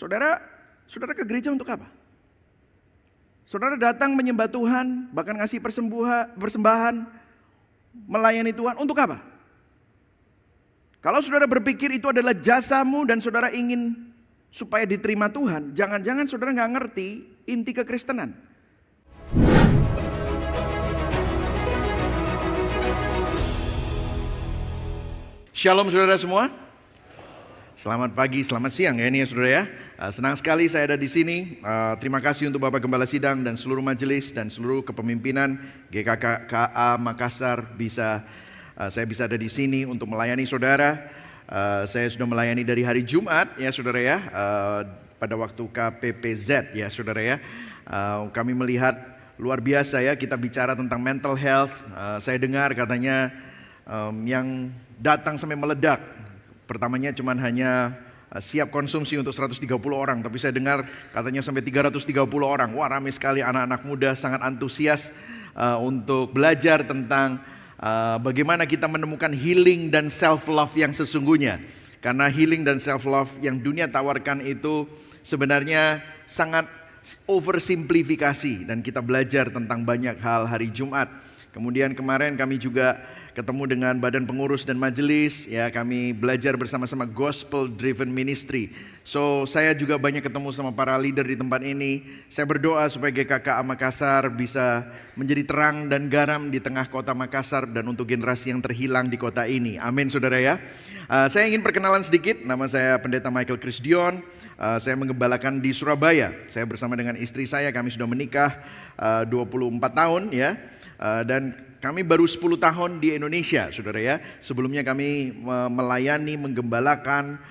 Saudara ke gereja untuk apa? Saudara datang menyembah Tuhan, bahkan ngasih persembahan, melayani Tuhan untuk apa? Kalau saudara berpikir itu adalah jasamu dan saudara ingin supaya diterima Tuhan, jangan-jangan saudara nggak ngerti inti kekristenan. Shalom saudara semua. Selamat pagi, selamat siang ya ini ya saudara ya. Senang sekali saya ada di sini. Terima kasih untuk Bapak Gembala Sidang dan seluruh majelis dan seluruh kepemimpinan GKKA Makassar saya bisa ada di sini untuk melayani saudara. Saya sudah melayani dari hari Jumat ya saudara ya, pada waktu KPPZ ya saudara ya. Kami melihat luar biasa ya, kita bicara tentang mental health. Saya dengar katanya yang datang sampai meledak. Pertamanya cuman hanya siap konsumsi untuk 130 orang, tapi saya dengar katanya sampai 330 orang. Wah, ramai sekali, anak-anak muda sangat antusias untuk belajar tentang bagaimana kita menemukan healing dan self love yang sesungguhnya. Karena healing dan self love yang dunia tawarkan itu sebenarnya sangat oversimplifikasi, dan kita belajar tentang banyak hal hari Jumat. Kemudian kemarin kami juga ketemu dengan badan pengurus dan majelis ya, kami belajar bersama-sama gospel driven ministry. So saya juga banyak ketemu sama para leader di tempat ini. Saya berdoa supaya GKKA Makassar bisa menjadi terang dan garam di tengah kota Makassar dan untuk generasi yang terhilang di kota ini. Amin saudara ya. Saya ingin perkenalan sedikit. Nama saya Pendeta Michael Krisdion. Saya menggembalakan di Surabaya. Saya bersama dengan istri saya, kami sudah menikah 24 tahun ya. Dan kami baru 10 tahun di Indonesia, saudara ya. Sebelumnya kami melayani, menggembalakan,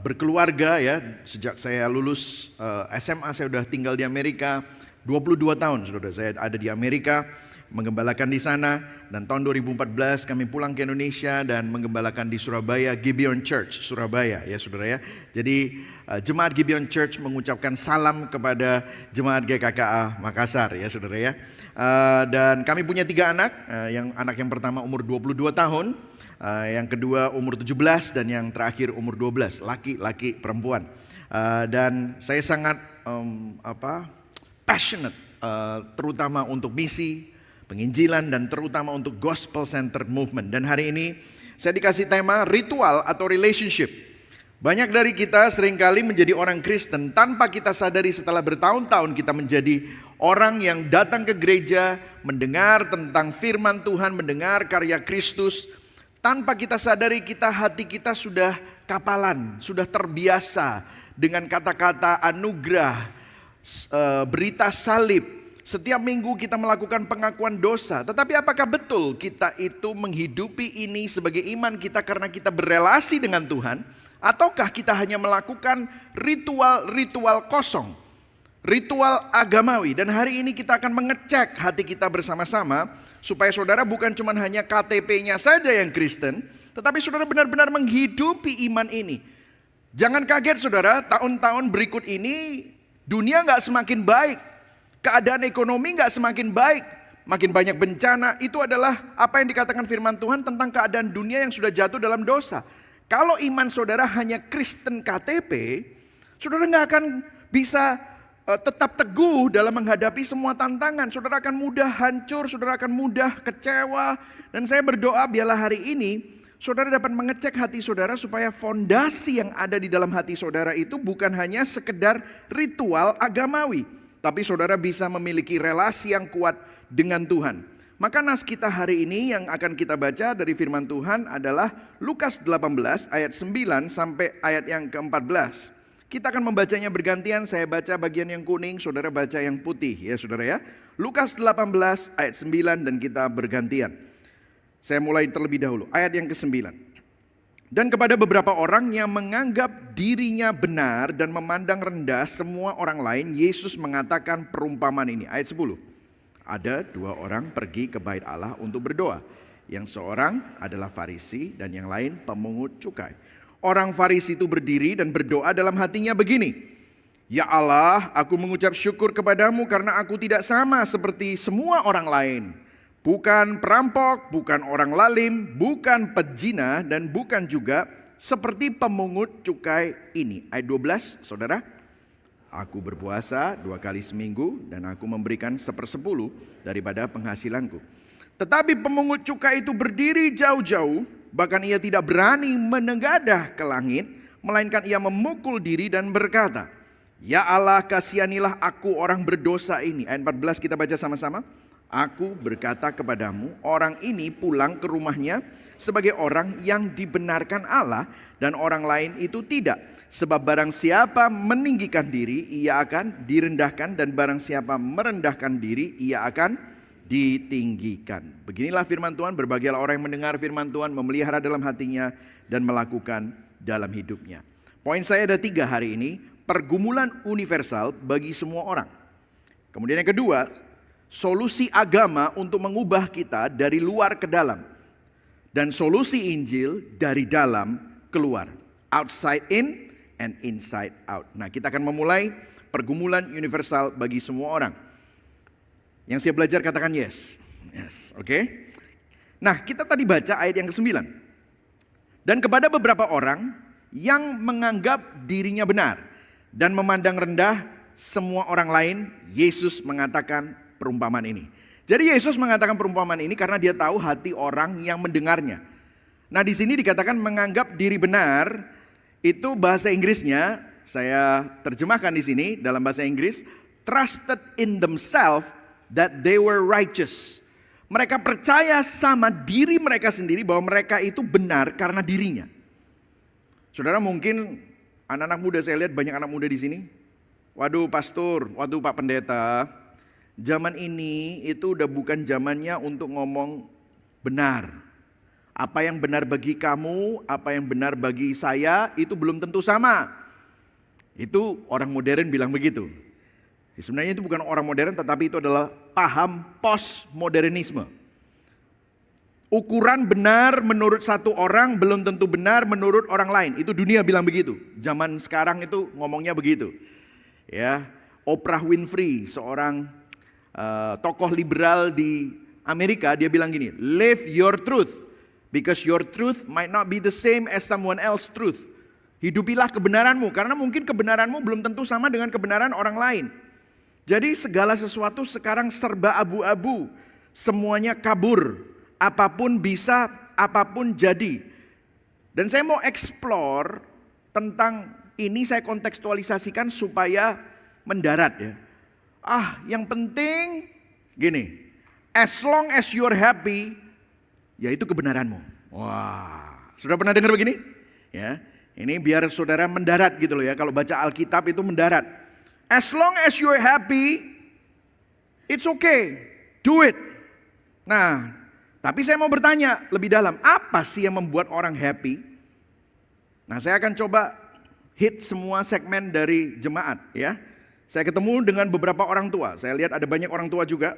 berkeluarga ya. Sejak saya lulus SMA, saya sudah tinggal di Amerika. 22 tahun, saudara, saya ada di Amerika, menggembalakan di sana. Dan tahun 2014 kami pulang ke Indonesia dan menggembalakan di Surabaya, Gibeon Church, Surabaya ya saudara ya. Jadi jemaat Gibeon Church mengucapkan salam kepada jemaat GKKA Makassar ya saudara ya. Dan kami punya 3 anak, anak yang pertama umur 22 tahun, yang kedua umur 17, dan yang terakhir umur 12, laki-laki perempuan. Dan saya sangat passionate, terutama untuk misi, penginjilan, dan terutama untuk gospel centered movement. Dan hari ini saya dikasih tema ritual atau relationship. Banyak dari kita seringkali menjadi orang Kristen tanpa kita sadari, setelah bertahun-tahun kita menjadi orang yang datang ke gereja, mendengar tentang firman Tuhan, mendengar karya Kristus. Tanpa kita sadari hati kita sudah kapalan, sudah terbiasa dengan kata-kata anugerah, berita salib. Setiap minggu kita melakukan pengakuan dosa. Tetapi apakah betul kita itu menghidupi ini sebagai iman kita karena kita berelasi dengan Tuhan? Ataukah kita hanya melakukan ritual-ritual kosong, ritual agamawi? Dan hari ini kita akan mengecek hati kita bersama-sama, supaya saudara bukan cuma hanya KTP-nya saja yang Kristen, tetapi saudara benar-benar menghidupi iman ini. Jangan kaget saudara, tahun-tahun berikut ini dunia gak semakin baik. Keadaan ekonomi gak semakin baik, makin banyak bencana. Itu adalah apa yang dikatakan firman Tuhan tentang keadaan dunia yang sudah jatuh dalam dosa. Kalau iman saudara hanya Kristen KTP, saudara gak akan bisa tetap teguh dalam menghadapi semua tantangan. Saudara akan mudah hancur, saudara akan mudah kecewa. Dan saya berdoa biarlah hari ini saudara dapat mengecek hati saudara, supaya fondasi yang ada di dalam hati saudara itu bukan hanya sekedar ritual agamawi, tapi saudara bisa memiliki relasi yang kuat dengan Tuhan. Maka nas kita hari ini yang akan kita baca dari firman Tuhan adalah Lukas 18 ayat 9 sampai ayat yang ke-14. Kita akan membacanya bergantian, saya baca bagian yang kuning, saudara baca yang putih ya saudara ya. Lukas 18 ayat 9 dan kita bergantian. Saya mulai terlebih dahulu, ayat yang ke-9. Dan kepada beberapa orang yang menganggap dirinya benar dan memandang rendah semua orang lain, Yesus mengatakan perumpamaan ini. Ayat 10. Ada 2 orang pergi ke bait Allah untuk berdoa. Yang seorang adalah Farisi dan yang lain pemungut cukai. Orang Farisi itu berdiri dan berdoa dalam hatinya begini. Ya Allah, aku mengucap syukur kepadamu karena aku tidak sama seperti semua orang lain. Bukan perampok, bukan orang lalim, bukan pezina, dan bukan juga seperti pemungut cukai ini. Ayat 12, saudara. Aku berpuasa 2 kali seminggu dan aku memberikan 1/10 daripada penghasilanku. Tetapi pemungut cukai itu berdiri jauh-jauh, bahkan ia tidak berani menengadah ke langit, melainkan ia memukul diri dan berkata, Ya Allah, kasihanilah aku orang berdosa ini. Ayat 14 kita baca sama-sama. Aku berkata kepadamu, orang ini pulang ke rumahnya sebagai orang yang dibenarkan Allah, dan orang lain itu tidak. Sebab barang siapa meninggikan diri, ia akan direndahkan, dan barang siapa merendahkan diri, ia akan ditinggikan. Beginilah firman Tuhan. Berbahagialah orang yang mendengar firman Tuhan, memelihara dalam hatinya, dan melakukan dalam hidupnya. Poin saya ada 3 hari ini. Pergumulan universal bagi semua orang. Kemudian yang kedua, solusi agama untuk mengubah kita dari luar ke dalam. Dan solusi Injil dari dalam keluar. Outside in and inside out. Nah, kita akan memulai pergumulan universal bagi semua orang. Yang saya belajar katakan yes. Yes, oke. Nah, kita tadi baca ayat yang ke-9. Dan kepada beberapa orang yang menganggap dirinya benar dan memandang rendah semua orang lain, Yesus mengatakan perumpamaan ini. Jadi Yesus mengatakan perumpamaan ini karena dia tahu hati orang yang mendengarnya. Nah, di sini dikatakan menganggap diri benar. Itu bahasa Inggrisnya, saya terjemahkan di sini dalam bahasa Inggris, trusted in themselves that they were righteous. Mereka percaya sama diri mereka sendiri bahwa mereka itu benar karena dirinya. Saudara, mungkin anak-anak muda, saya lihat banyak anak muda di sini. Waduh pastor, waduh Pak Pendeta, zaman ini itu udah bukan zamannya untuk ngomong benar. Apa yang benar bagi kamu, apa yang benar bagi saya, itu belum tentu sama. Itu orang modern bilang begitu. Sebenarnya itu bukan orang modern, tetapi itu adalah paham postmodernisme. Ukuran benar menurut satu orang belum tentu benar menurut orang lain. Itu dunia bilang begitu. Zaman sekarang itu ngomongnya begitu. Ya, Oprah Winfrey, seorang tokoh liberal di Amerika, dia bilang gini, live your truth. Because your truth might not be the same as someone else's truth. Hidupilah kebenaranmu, karena mungkin kebenaranmu belum tentu sama dengan kebenaran orang lain. Jadi segala sesuatu sekarang serba abu-abu. Semuanya kabur. Apapun bisa, apapun jadi. Dan saya mau explore tentang ini, saya kontekstualisasikan supaya mendarat ya. Yang penting gini, as long as you're happy, yaitu kebenaranmu. Wah, sudah pernah dengar begini? Ya, ini biar saudara mendarat gitu loh ya. Kalau baca Alkitab itu mendarat. As long as you're happy, it's okay, do it. Nah, tapi saya mau bertanya lebih dalam, apa sih yang membuat orang happy? Nah, saya akan coba hit semua segmen dari jemaat ya. Saya ketemu dengan beberapa orang tua. Saya lihat ada banyak orang tua juga.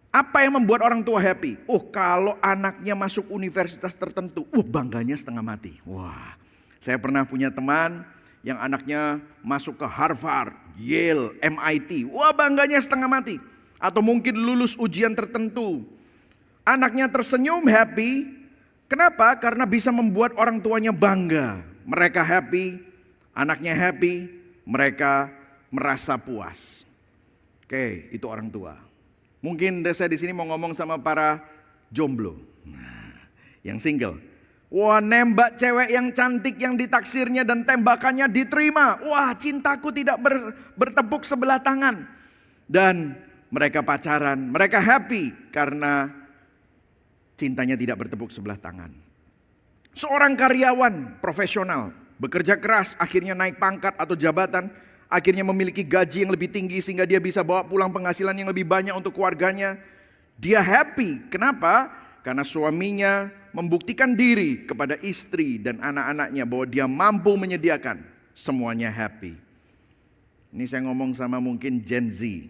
Apa yang membuat orang tua happy? Kalau anaknya masuk universitas tertentu, bangganya setengah mati. Wah, saya pernah punya teman yang anaknya masuk ke Harvard, Yale, MIT. Wah, bangganya setengah mati. Atau mungkin lulus ujian tertentu. Anaknya tersenyum, happy. Kenapa? Karena bisa membuat orang tuanya bangga. Mereka happy, anaknya happy, mereka merasa puas. Oke, itu orang tua. Mungkin saya di sini mau ngomong sama para jomblo, yang single. Wah, nembak cewek yang cantik yang ditaksirnya dan tembakannya diterima. Wah, cintaku tidak bertepuk sebelah tangan. Dan mereka pacaran, mereka happy karena cintanya tidak bertepuk sebelah tangan. Seorang karyawan profesional, bekerja keras, akhirnya naik pangkat atau jabatan. Akhirnya memiliki gaji yang lebih tinggi sehingga dia bisa bawa pulang penghasilan yang lebih banyak untuk keluarganya. Dia happy. Kenapa? Karena suaminya membuktikan diri kepada istri dan anak-anaknya bahwa dia mampu menyediakan. Semuanya happy. Ini saya ngomong sama mungkin Gen Z.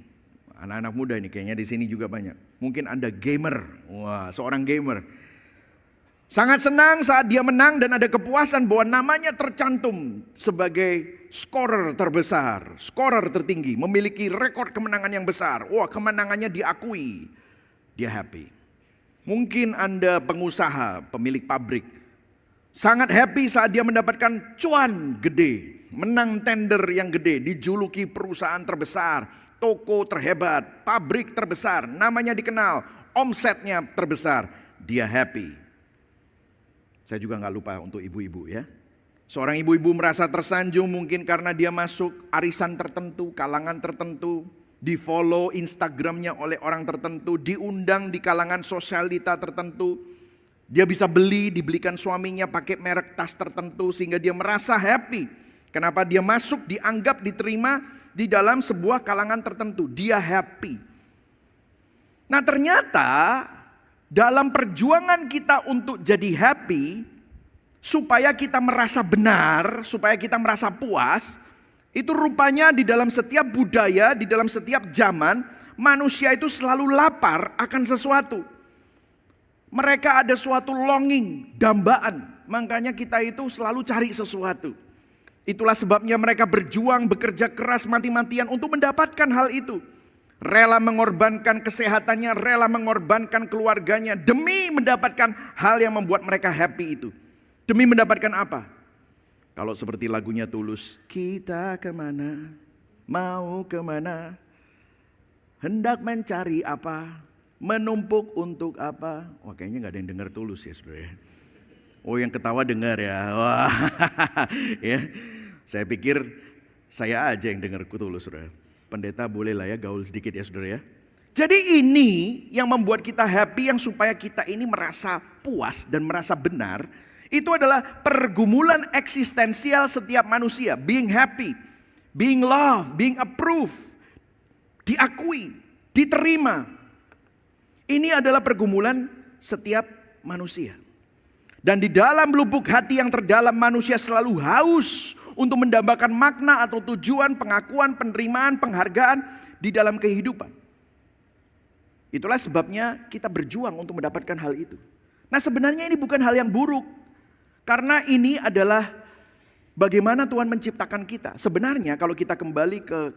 Anak-anak muda ini kayaknya di sini juga banyak. Mungkin Anda gamer. Wah, seorang gamer. Sangat senang saat dia menang dan ada kepuasan bahwa namanya tercantum sebagai scorer terbesar, scorer tertinggi, memiliki rekor kemenangan yang besar. Wah, kemenangannya diakui. Dia happy. Mungkin Anda pengusaha, pemilik pabrik. Sangat happy saat dia mendapatkan cuan gede, menang tender yang gede, dijuluki perusahaan terbesar, toko terhebat, pabrik terbesar, namanya dikenal, omsetnya terbesar. Dia happy. Saya juga nggak lupa untuk ibu-ibu ya. Seorang ibu-ibu merasa tersanjung mungkin karena dia masuk arisan tertentu, kalangan tertentu, di follow Instagramnya oleh orang tertentu, diundang di kalangan sosialita tertentu. Dia bisa dibelikan suaminya pakai merek tas tertentu sehingga dia merasa happy. Kenapa dia masuk, dianggap, diterima di dalam sebuah kalangan tertentu. Dia happy. Nah ternyata dalam perjuangan kita untuk jadi happy, supaya kita merasa benar, supaya kita merasa puas, itu rupanya di dalam setiap budaya, di dalam setiap zaman, manusia itu selalu lapar akan sesuatu. Mereka ada suatu longing, dambaan. Makanya kita itu selalu cari sesuatu. Itulah sebabnya mereka berjuang, bekerja keras mati-matian untuk mendapatkan hal itu. Rela mengorbankan kesehatannya, rela mengorbankan keluarganya demi mendapatkan hal yang membuat mereka happy itu. Demi mendapatkan apa? Kalau seperti lagunya Tulus, kita kemana, mau kemana, hendak mencari apa, menumpuk untuk apa. Wah kayaknya gak ada yang dengar Tulus ya saudara. Oh yang ketawa dengar ya. Wah, ya. Saya pikir saya aja yang dengar Tulus saudara. Pendeta boleh lah ya gaul sedikit ya saudara ya. Jadi ini yang membuat kita happy, yang supaya kita ini merasa puas dan merasa benar. Itu adalah pergumulan eksistensial setiap manusia. Being happy, being loved, being approved, diakui, diterima. Ini adalah pergumulan setiap manusia. Dan di dalam lubuk hati yang terdalam manusia selalu haus untuk mendambakan makna atau tujuan, pengakuan, penerimaan, penghargaan di dalam kehidupan. Itulah sebabnya kita berjuang untuk mendapatkan hal itu. Nah sebenarnya ini bukan hal yang buruk. Karena ini adalah bagaimana Tuhan menciptakan kita. Sebenarnya kalau kita kembali ke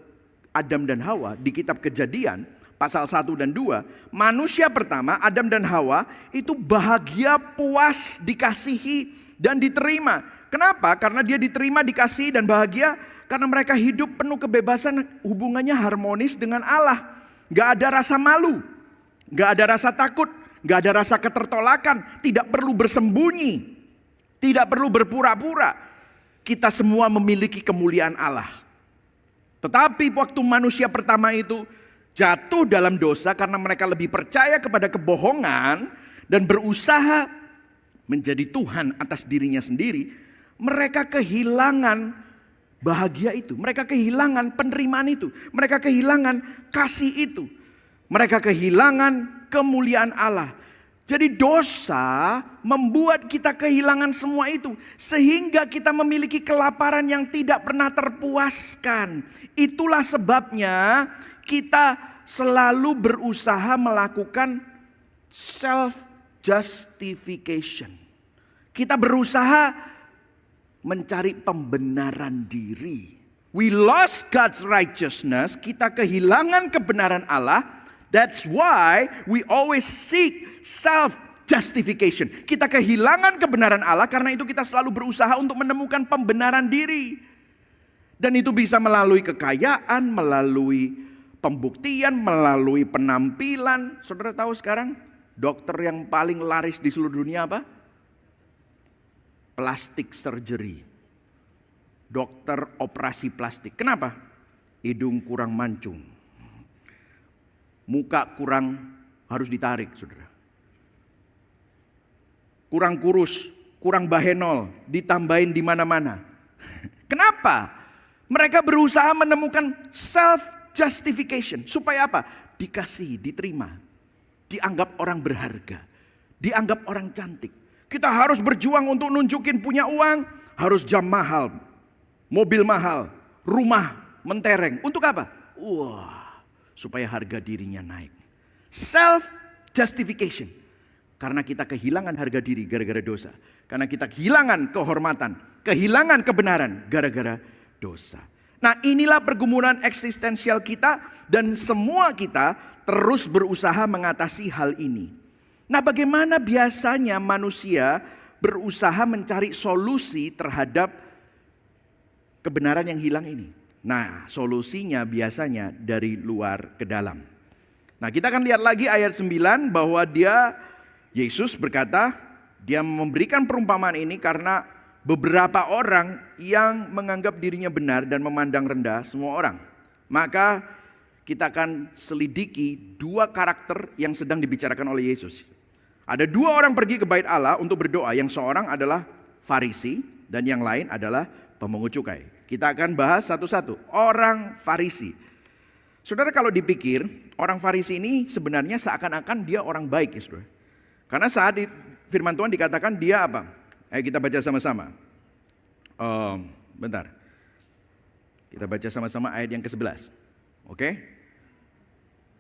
Adam dan Hawa di kitab Kejadian pasal 1 dan 2. Manusia pertama Adam dan Hawa itu bahagia, puas, dikasihi dan diterima. Kenapa? Karena dia diterima, dikasihi dan bahagia. Karena mereka hidup penuh kebebasan, hubungannya harmonis dengan Allah. Gak ada rasa malu, gak ada rasa takut, gak ada rasa ketertolakan. Tidak perlu bersembunyi. Tidak perlu berpura-pura. Kita semua memiliki kemuliaan Allah. Tetapi waktu manusia pertama itu jatuh dalam dosa karena mereka lebih percaya kepada kebohongan dan berusaha menjadi Tuhan atas dirinya sendiri, mereka kehilangan bahagia itu. Mereka kehilangan penerimaan itu. Mereka kehilangan kasih itu. Mereka kehilangan kemuliaan Allah. Jadi dosa membuat kita kehilangan semua itu. Sehingga kita memiliki kelaparan yang tidak pernah terpuaskan. Itulah sebabnya kita selalu berusaha melakukan self-justification. Kita berusaha mencari pembenaran diri. We lost God's righteousness. Kita kehilangan kebenaran Allah. That's why we always seek self-justification. Kita kehilangan kebenaran Allah, karena itu kita selalu berusaha untuk menemukan pembenaran diri. Dan itu bisa melalui kekayaan, melalui pembuktian, melalui penampilan. Saudara tahu sekarang dokter yang paling laris di seluruh dunia apa? Plastik surgery. Dokter operasi plastik. Kenapa? Hidung kurang mancung. Muka kurang harus ditarik, saudara. Kurang kurus, kurang bahenol, ditambahin di mana-mana. Kenapa? Mereka berusaha menemukan self-justification. Supaya apa? Dikasih, diterima. Dianggap orang berharga. Dianggap orang cantik. Kita harus berjuang untuk nunjukin punya uang. Harus jam mahal, mobil mahal, rumah mentereng. Untuk apa? Wah, supaya harga dirinya naik. Self-justification. Karena kita kehilangan harga diri gara-gara dosa. Karena kita kehilangan kehormatan, kehilangan kebenaran gara-gara dosa. Nah inilah pergumulan eksistensial kita. Dan semua kita terus berusaha mengatasi hal ini. Nah bagaimana biasanya manusia berusaha mencari solusi terhadap kebenaran yang hilang ini. Nah, solusinya biasanya dari luar ke dalam. Nah, kita akan lihat lagi ayat 9 bahwa Yesus berkata, dia memberikan perumpamaan ini karena beberapa orang yang menganggap dirinya benar dan memandang rendah semua orang. Maka kita akan selidiki dua karakter yang sedang dibicarakan oleh Yesus. Ada dua orang pergi ke bait Allah untuk berdoa. Yang seorang adalah Farisi dan yang lain adalah pemungut cukai. Kita akan bahas satu-satu. Orang Farisi. Saudara, kalau dipikir, orang Farisi ini sebenarnya seakan-akan dia orang baik ya saudara. Karena saat di firman Tuhan dikatakan dia apa? Ayo kita baca sama-sama. Bentar. Kita baca sama-sama ayat yang ke-11. Oke?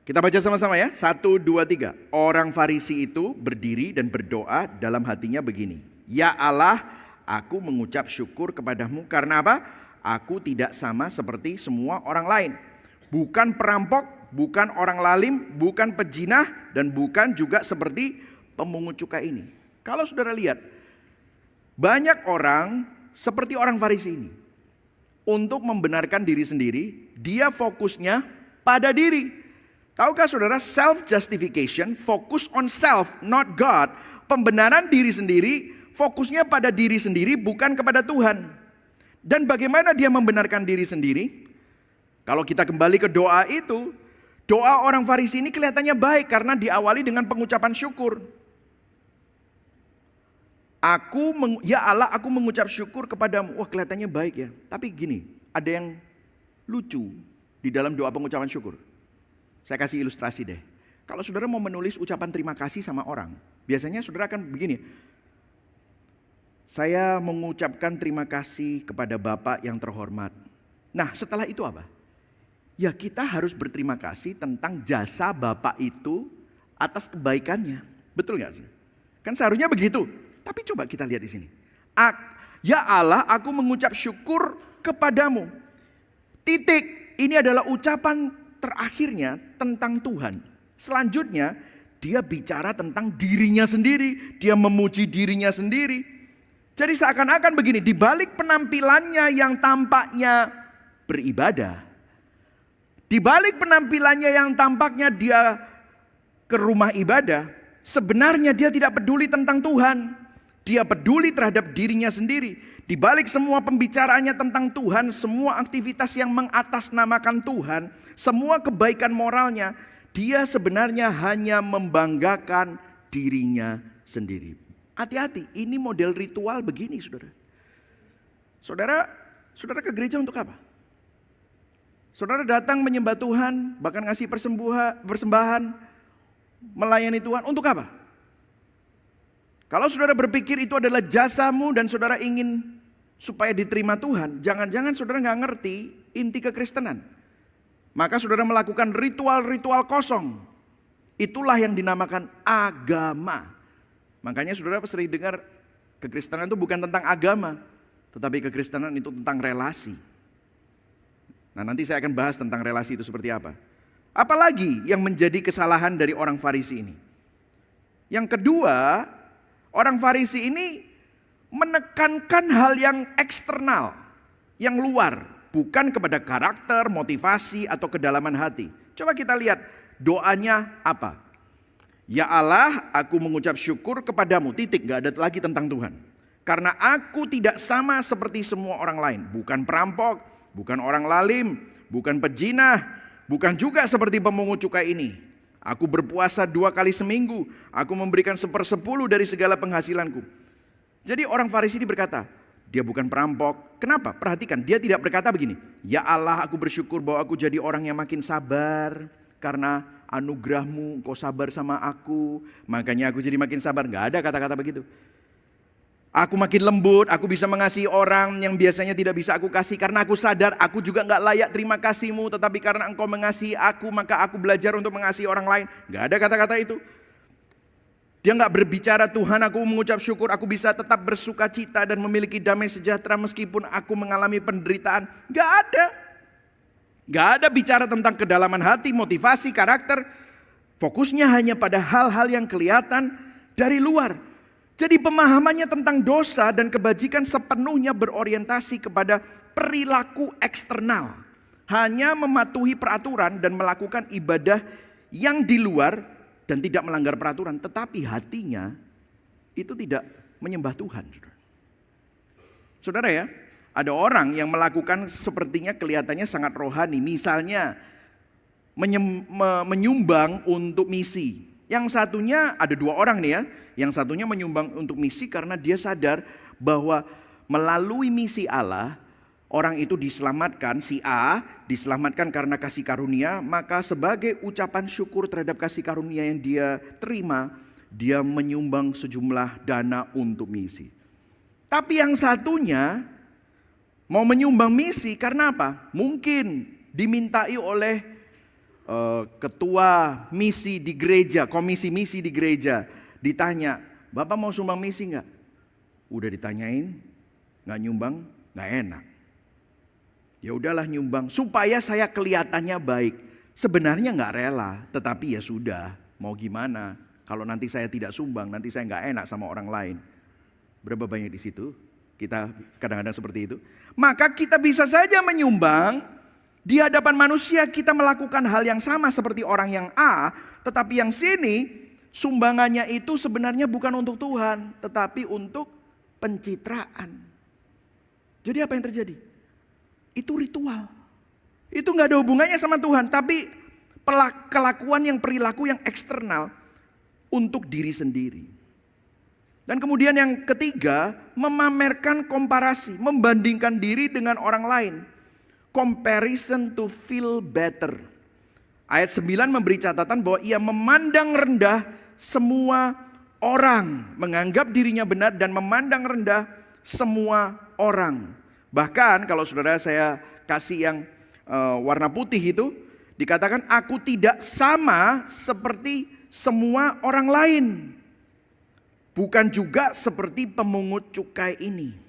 Kita baca sama-sama ya. 1, 2, 3. Orang Farisi itu berdiri dan berdoa dalam hatinya begini. Ya Allah, aku mengucap syukur kepadamu karena apa? Aku tidak sama seperti semua orang lain. Bukan perampok, bukan orang lalim, bukan pejinah, dan bukan juga seperti pemungut cukai ini. Kalau saudara lihat, banyak orang seperti orang Farisi ini. Untuk membenarkan diri sendiri, dia fokusnya pada diri. Tahukah saudara, self-justification, fokus on self, not God. Pembenaran diri sendiri, fokusnya pada diri sendiri, bukan kepada Tuhan. Dan bagaimana dia membenarkan diri sendiri? Kalau kita kembali ke doa itu, doa orang Farisi ini kelihatannya baik karena diawali dengan pengucapan syukur. Ya Allah, aku mengucap syukur kepadamu. Wah, kelihatannya baik ya. Tapi gini, ada yang lucu di dalam doa pengucapan syukur. Saya kasih ilustrasi deh. Kalau saudara mau menulis ucapan terima kasih sama orang, biasanya saudara akan begini. Saya mengucapkan terima kasih kepada Bapak yang terhormat. Nah, setelah itu apa? Ya, kita harus berterima kasih tentang jasa Bapak itu atas kebaikannya. Betul nggak sih? Kan seharusnya begitu. Tapi coba kita lihat di sini. Ya Allah, aku mengucap syukur kepadamu. Titik. Ini adalah ucapan terakhirnya tentang Tuhan. Selanjutnya, dia bicara tentang dirinya sendiri. Dia memuji dirinya sendiri. Jadi seakan-akan begini, di balik penampilannya yang tampaknya beribadah, di balik penampilannya yang tampaknya dia ke rumah ibadah, sebenarnya dia tidak peduli tentang Tuhan. Dia peduli terhadap dirinya sendiri. Di balik semua pembicaraannya tentang Tuhan, semua aktivitas yang mengatasnamakan Tuhan, semua kebaikan moralnya, dia sebenarnya hanya membanggakan dirinya sendiri. Hati-hati, ini model ritual begini saudara. Saudara ke gereja untuk apa? Saudara datang menyembah Tuhan, bahkan ngasih persembahan, melayani Tuhan, untuk apa? Kalau saudara berpikir itu adalah jasamu dan saudara ingin supaya diterima Tuhan, jangan-jangan saudara nggak ngerti inti kekristenan. Maka saudara melakukan ritual-ritual kosong. Itulah yang dinamakan agama. Makanya saudara sering dengar kekristenan itu bukan tentang agama, tetapi kekristenan itu tentang relasi. Nah, nanti saya akan bahas tentang relasi itu seperti apa. Apalagi yang menjadi kesalahan dari orang Farisi ini. Yang kedua, orang Farisi ini menekankan hal yang eksternal, yang luar, bukan kepada karakter, motivasi, atau kedalaman hati. Coba kita lihat doanya apa. Ya Allah, aku mengucap syukur kepadamu, titik, gak ada lagi tentang Tuhan. Karena aku tidak sama seperti semua orang lain. Bukan perampok, bukan orang lalim, bukan pejinah, bukan juga seperti pemungut cukai ini. Aku berpuasa 2 kali seminggu, aku memberikan 1/10 dari segala penghasilanku. Jadi orang Farisi ini berkata, dia bukan perampok. Kenapa? Perhatikan, dia tidak berkata begini. Ya Allah, aku bersyukur bahwa aku jadi orang yang makin sabar. Karena anugerahmu, engkau sabar sama aku, makanya aku jadi makin sabar. Gak ada kata-kata begitu. Aku makin lembut, aku bisa mengasihi orang yang biasanya tidak bisa aku kasih. Karena aku sadar aku juga gak layak terima kasihmu, tetapi karena engkau mengasihi aku, maka aku belajar untuk mengasihi orang lain. Gak ada kata-kata itu. Dia gak berbicara, Tuhan aku mengucap syukur, aku bisa tetap bersuka cita dan memiliki damai sejahtera meskipun aku mengalami penderitaan. Gak ada. Gak ada bicara tentang kedalaman hati, motivasi, karakter. Fokusnya hanya pada hal-hal yang kelihatan dari luar. Jadi pemahamannya tentang dosa dan kebajikan sepenuhnya berorientasi kepada perilaku eksternal. Hanya mematuhi peraturan dan melakukan ibadah yang di luar dan tidak melanggar peraturan. Tetapi hatinya itu tidak menyembah Tuhan. Saudara ya, ada orang yang melakukan sepertinya kelihatannya sangat rohani. Misalnya menyumbang untuk misi. Yang satunya ada dua orang nih ya. Yang satunya menyumbang untuk misi karena dia sadar bahwa melalui misi Allah, orang itu diselamatkan, si A diselamatkan karena kasih karunia, maka sebagai ucapan syukur terhadap kasih karunia yang dia terima, dia menyumbang sejumlah dana untuk misi. Tapi yang satunya mau menyumbang misi karena apa? Mungkin dimintai oleh ketua misi di gereja, komisi misi di gereja. Ditanya, Bapak mau sumbang misi enggak? Udah ditanyain, enggak nyumbang, enggak enak. Ya udahlah nyumbang, supaya saya kelihatannya baik. Sebenarnya enggak rela, tetapi ya sudah, mau gimana? Kalau nanti saya tidak sumbang, nanti saya enggak enak sama orang lain. Berapa banyak di situ? Kita kadang-kadang seperti itu. Maka kita bisa saja menyumbang, di hadapan manusia kita melakukan hal yang sama seperti orang yang A, tetapi yang sini, sumbangannya itu sebenarnya bukan untuk Tuhan, tetapi untuk pencitraan. Jadi apa yang terjadi? Itu ritual. Itu gak ada hubungannya sama Tuhan, tapi kelakuan yang perilaku yang eksternal untuk diri sendiri. Dan kemudian yang ketiga, memamerkan komparasi, membandingkan diri dengan orang lain. Comparison to feel better. Ayat 9 memberi catatan bahwa ia memandang rendah semua orang, menganggap dirinya benar dan memandang rendah semua orang. Bahkan kalau saudara saya kasih yang warna putih itu, dikatakan aku tidak sama seperti semua orang lain. Bukan juga seperti pemungut cukai ini.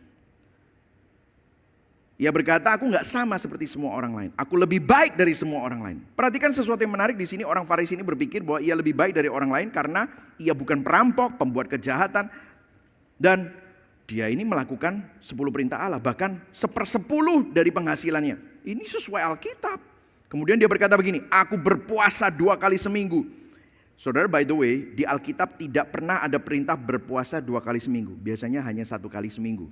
Ia berkata, aku nggak sama seperti semua orang lain. Aku lebih baik dari semua orang lain. Perhatikan sesuatu yang menarik di sini. Orang Farisi ini berpikir bahwa ia lebih baik dari orang lain karena ia bukan perampok, pembuat kejahatan, dan dia ini melakukan 10 perintah Allah, bahkan 1/10 dari penghasilannya. Ini sesuai Alkitab. Kemudian dia berkata begini, aku berpuasa 2 kali seminggu. Saudara, by the way, di Alkitab tidak pernah ada perintah berpuasa 2 kali seminggu. Biasanya hanya 1 kali seminggu.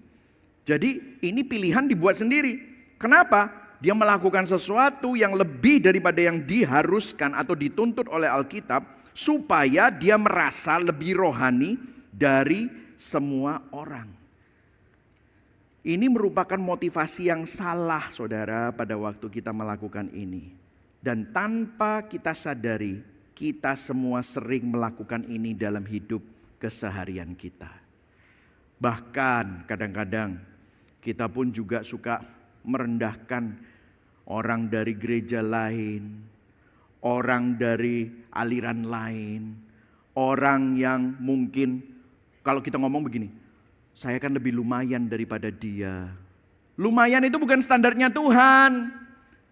Jadi ini pilihan dibuat sendiri. Kenapa? Dia melakukan sesuatu yang lebih daripada yang diharuskan atau dituntut oleh Alkitab, supaya dia merasa lebih rohani dari semua orang. Ini merupakan motivasi yang salah, saudara, pada waktu kita melakukan ini. Dan tanpa kita sadari, kita semua sering melakukan ini dalam hidup keseharian kita. Bahkan kadang-kadang kita pun juga suka merendahkan orang dari gereja lain, orang dari aliran lain, orang yang mungkin kalau kita ngomong begini, saya kan lebih lumayan daripada dia. Lumayan itu bukan standarnya Tuhan.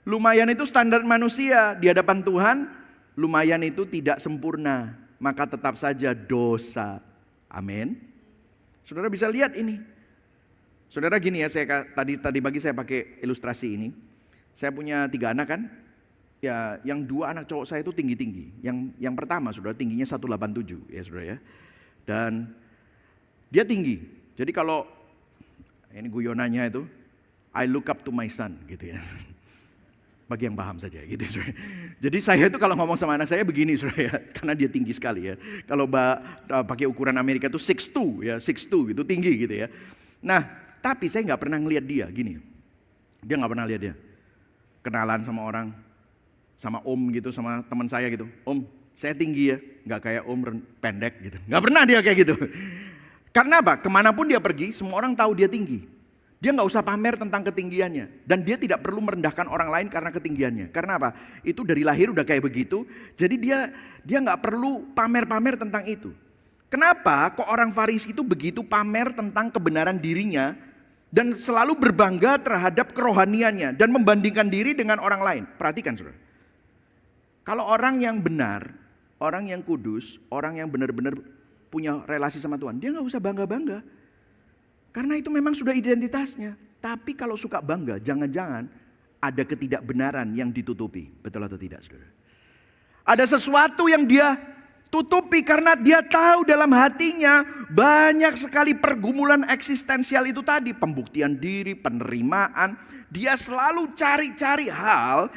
Lumayan itu standar manusia. Di hadapan Tuhan, lumayan itu tidak sempurna. Maka tetap saja dosa. Amin. Saudara bisa lihat ini. Saudara gini ya, saya tadi pagi saya pakai ilustrasi ini. Saya punya 3 anak kan. Ya, yang 2 anak cowok saya itu tinggi-tinggi. Yang pertama saudara tingginya 187 ya saudara ya. Dan dia tinggi. Jadi kalau ini guyonannya itu, I look up to my son gitu ya. Bagi yang paham saja gitu saudara. Jadi saya itu kalau ngomong sama anak saya begini saudara ya, karena dia tinggi sekali ya. Kalau pakai ukuran Amerika itu 6'2 ya, 6'2 gitu tinggi gitu ya. Nah, tapi saya nggak pernah ngelihat dia gini. Dia nggak pernah lihat dia. Kenalan sama orang, sama om gitu, sama teman saya gitu. Om, saya tinggi ya, nggak kayak om pendek gitu. Nggak pernah dia kayak gitu. Karena apa? Kemanapun dia pergi, semua orang tahu dia tinggi. Dia nggak usah pamer tentang ketinggiannya. Dan dia tidak perlu merendahkan orang lain karena ketinggiannya. Karena apa? Itu dari lahir udah kayak begitu. Jadi dia nggak perlu pamer-pamer tentang itu. Kenapa kok orang Farisi itu begitu pamer tentang kebenaran dirinya dan selalu berbangga terhadap kerohaniannya dan membandingkan diri dengan orang lain? Perhatikan saudara. Kalau orang yang benar, orang yang kudus, orang yang benar-benar punya relasi sama Tuhan. Dia nggak usah bangga-bangga. Karena itu memang sudah identitasnya. Tapi kalau suka bangga, jangan-jangan ada ketidakbenaran yang ditutupi. Betul atau tidak, saudara? Ada sesuatu yang dia tutupi karena dia tahu dalam hatinya banyak sekali pergumulan eksistensial itu tadi. Pembuktian diri, penerimaan. Dia selalu cari-cari hal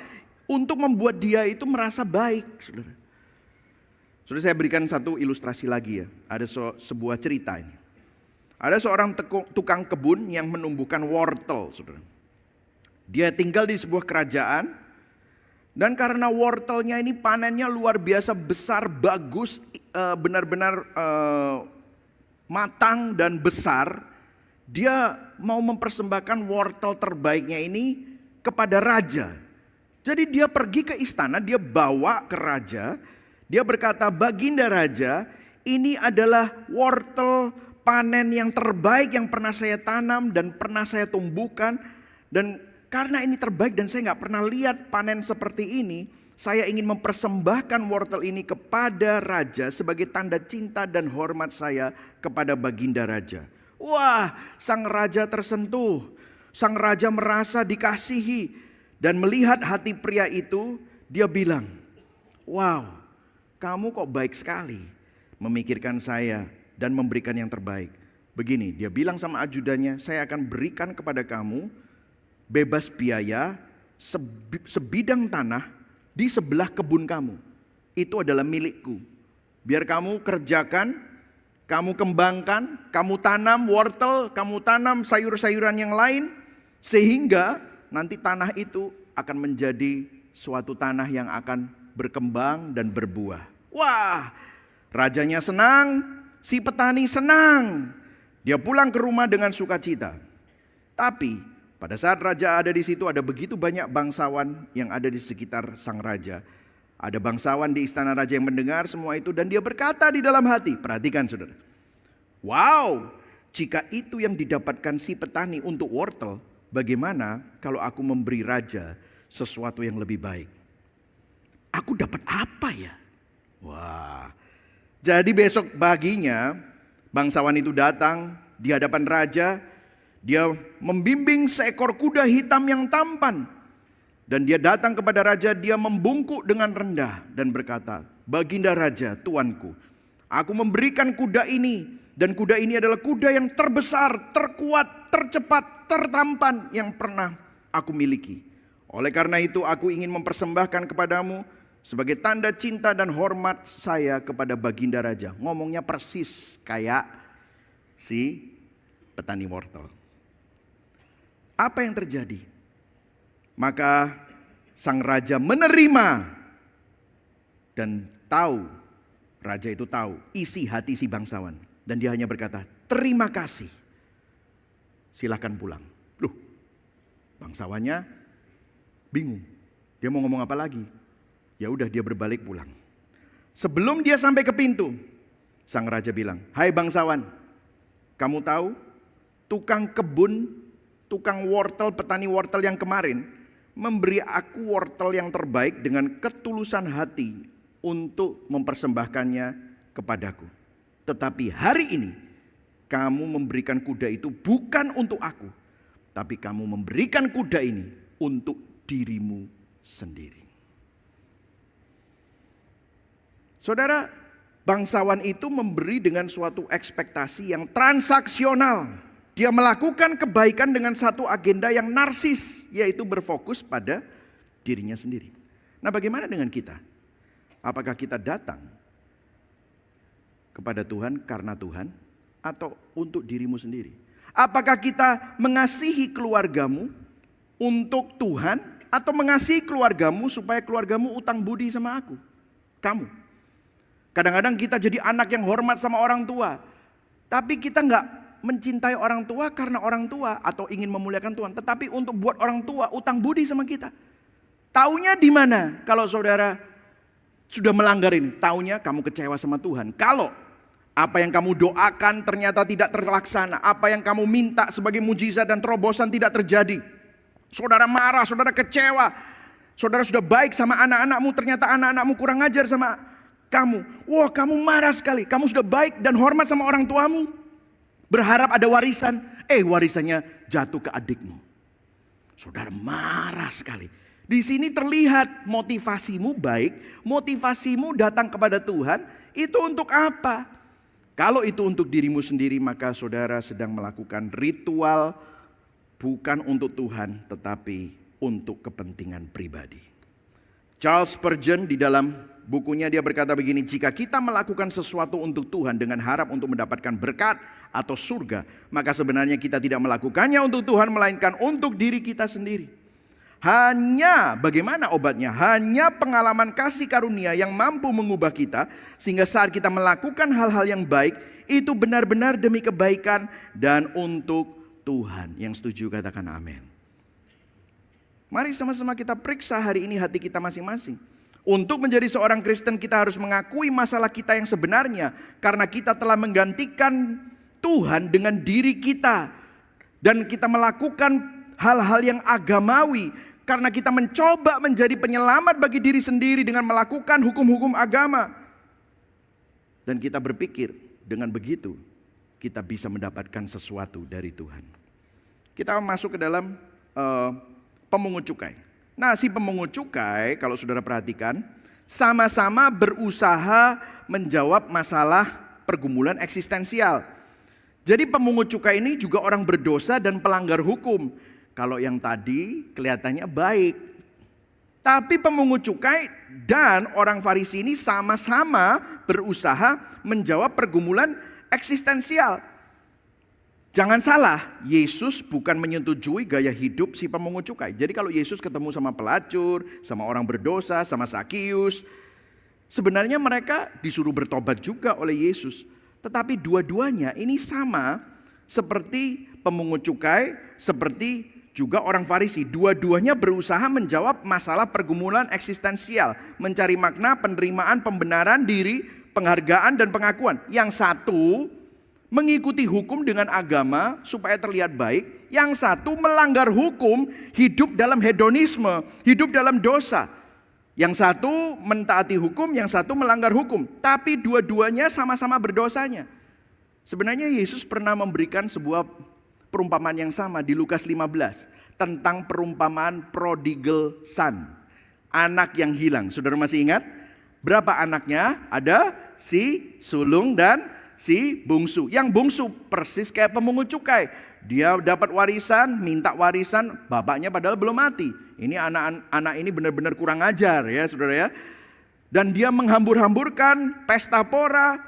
untuk membuat dia itu merasa baik, saudara. Saudara, saya berikan satu ilustrasi lagi ya. Ada sebuah cerita ini. Ada seorang tukang kebun yang menumbuhkan wortel, saudara. Dia tinggal di sebuah kerajaan. Dan karena wortelnya ini panennya luar biasa besar, bagus, benar-benar matang dan besar. Dia mau mempersembahkan wortel terbaiknya ini kepada raja. Jadi dia pergi ke istana, dia bawa ke raja. Dia berkata, "Baginda raja, ini adalah wortel panen yang terbaik yang pernah saya tanam dan pernah saya tumbuhkan. Dan karena ini terbaik dan saya gak pernah lihat panen seperti ini, saya ingin mempersembahkan wortel ini kepada raja sebagai tanda cinta dan hormat saya kepada baginda raja." Wah, sang raja tersentuh. Sang raja merasa dikasihi. Dan melihat hati pria itu, dia bilang, "Wow, kamu kok baik sekali memikirkan saya dan memberikan yang terbaik." Begini, dia bilang sama ajudannya, "Saya akan berikan kepada kamu bebas biaya sebidang tanah di sebelah kebun kamu. Itu adalah milikku. Biar kamu kerjakan, kamu kembangkan, kamu tanam wortel, kamu tanam sayur-sayuran yang lain. Sehingga nanti tanah itu akan menjadi suatu tanah yang akan berkembang dan berbuah." Wah, rajanya senang, si petani senang. Dia pulang ke rumah dengan sukacita. Tapi pada saat raja ada di situ, ada begitu banyak bangsawan yang ada di sekitar sang raja. Ada bangsawan di istana raja yang mendengar semua itu dan dia berkata di dalam hati, perhatikan saudara. "Wow, jika itu yang didapatkan si petani untuk wortel, bagaimana kalau aku memberi raja sesuatu yang lebih baik? Aku dapat apa ya?" Wah. Jadi besok paginya bangsawan itu datang di hadapan raja. Dia membimbing seekor kuda hitam yang tampan. Dan dia datang kepada raja, dia membungkuk dengan rendah dan berkata, "Baginda raja, tuanku, aku memberikan kuda ini. Dan kuda ini adalah kuda yang terbesar, terkuat, tercepat, tertampan yang pernah aku miliki. Oleh karena itu aku ingin mempersembahkan kepadamu sebagai tanda cinta dan hormat saya kepada baginda raja." Ngomongnya persis kayak si petani wortel. Apa yang terjadi? Maka sang raja menerima dan tahu, raja itu tahu isi hati si bangsawan. Dan dia hanya berkata, "Terima kasih, silahkan pulang." Loh, bangsawannya bingung. Dia mau ngomong apa lagi? Ya udah, dia berbalik pulang. Sebelum dia sampai ke pintu, sang raja bilang, "Hai bangsawan, kamu tahu tukang kebun, tukang wortel, petani wortel yang kemarin memberi aku wortel yang terbaik dengan ketulusan hati untuk mempersembahkannya kepadaku. Tetapi hari ini kamu memberikan kuda itu bukan untuk aku, tapi kamu memberikan kuda ini untuk dirimu sendiri." Saudara, bangsawan itu memberi dengan suatu ekspektasi yang transaksional. Dia melakukan kebaikan dengan satu agenda yang narsis, yaitu berfokus pada dirinya sendiri. Nah, bagaimana dengan kita? Apakah kita datang kepada Tuhan karena Tuhan atau untuk dirimu sendiri? Apakah kita mengasihi keluargamu untuk Tuhan atau mengasihi keluargamu supaya keluargamu utang budi sama aku, kamu? Kadang-kadang kita jadi anak yang hormat sama orang tua, tapi kita nggak mencintai orang tua karena orang tua atau ingin memuliakan Tuhan, tetapi untuk buat orang tua utang budi sama kita. Taunya di mana kalau saudara sudah melanggar ini? Taunya kamu kecewa sama Tuhan. Kalau apa yang kamu doakan ternyata tidak terlaksana, apa yang kamu minta sebagai mujizat dan terobosan tidak terjadi, saudara marah, saudara kecewa. Saudara sudah baik sama anak-anakmu, ternyata anak-anakmu kurang ajar sama kamu. Wah, kamu marah sekali. Kamu sudah baik dan hormat sama orang tuamu. Berharap ada warisan. Warisannya jatuh ke adikmu. Saudara marah sekali. Di sini terlihat motivasimu baik. Motivasimu datang kepada Tuhan. Itu untuk apa? Kalau itu untuk dirimu sendiri, maka saudara sedang melakukan ritual bukan untuk Tuhan, tetapi untuk kepentingan pribadi. Charles Spurgeon di dalam bukunya dia berkata begini, jika kita melakukan sesuatu untuk Tuhan dengan harap untuk mendapatkan berkat atau surga, maka sebenarnya kita tidak melakukannya untuk Tuhan, melainkan untuk diri kita sendiri. Hanya bagaimana obatnya? Hanya pengalaman kasih karunia yang mampu mengubah kita, sehingga saat kita melakukan hal-hal yang baik, itu benar-benar demi kebaikan dan untuk Tuhan. Yang setuju katakan amin. Mari sama-sama kita periksa hari ini hati kita masing-masing. Untuk menjadi seorang Kristen kita harus mengakui masalah kita yang sebenarnya. Karena kita telah menggantikan Tuhan dengan diri kita. Dan kita melakukan hal-hal yang agamawi. Karena kita mencoba menjadi penyelamat bagi diri sendiri dengan melakukan hukum-hukum agama. Dan kita berpikir dengan begitu kita bisa mendapatkan sesuatu dari Tuhan. Kita masuk ke dalam pemungut cukai. Nah, si pemungut cukai kalau saudara perhatikan sama-sama berusaha menjawab masalah pergumulan eksistensial. Jadi pemungut cukai ini juga orang berdosa dan pelanggar hukum. Kalau yang tadi kelihatannya baik. Tapi pemungut cukai dan orang Farisi ini sama-sama berusaha menjawab pergumulan eksistensial. Jangan salah, Yesus bukan menyetujui gaya hidup si pemungut cukai. Jadi kalau Yesus ketemu sama pelacur, sama orang berdosa, sama Sakius, sebenarnya mereka disuruh bertobat juga oleh Yesus. Tetapi dua-duanya ini sama seperti pemungut cukai, seperti juga orang Farisi. Dua-duanya berusaha menjawab masalah pergumulan eksistensial, mencari makna, penerimaan, pembenaran diri, penghargaan dan pengakuan. Yang satu mengikuti hukum dengan agama supaya terlihat baik, yang satu melanggar hukum, hidup dalam hedonisme, hidup dalam dosa. Yang satu mentaati hukum, yang satu melanggar hukum. Tapi dua-duanya sama-sama berdosanya. Sebenarnya Yesus pernah memberikan sebuah perumpamaan yang sama di Lukas 15 tentang perumpamaan prodigal son, anak yang hilang. Saudara masih ingat? Berapa anaknya? Ada si sulung dan si bungsu. Yang bungsu persis kayak pemungut cukai. Dia dapat warisan, minta warisan, bapaknya padahal belum mati. Ini anak ini benar-benar kurang ajar ya saudara ya. Dan dia menghambur-hamburkan pesta pora,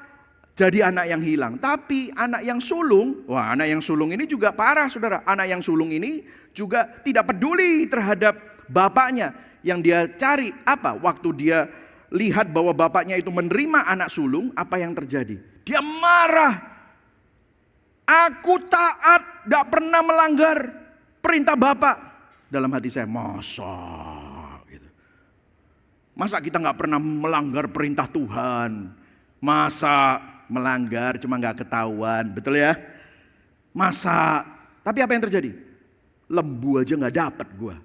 jadi anak yang hilang. Tapi anak yang sulung, wah anak yang sulung ini juga parah saudara. Anak yang sulung ini juga tidak peduli terhadap bapaknya. Yang dia cari apa? Waktu dia lihat bahwa bapaknya itu menerima anak sulung, apa yang terjadi? Dia marah. Aku taat, gak pernah melanggar perintah bapak. Dalam hati saya, masa kita gak pernah melanggar perintah Tuhan? Masa melanggar cuma gak ketahuan, betul ya? Masa, tapi apa yang terjadi? Lembu aja gak dapat gua.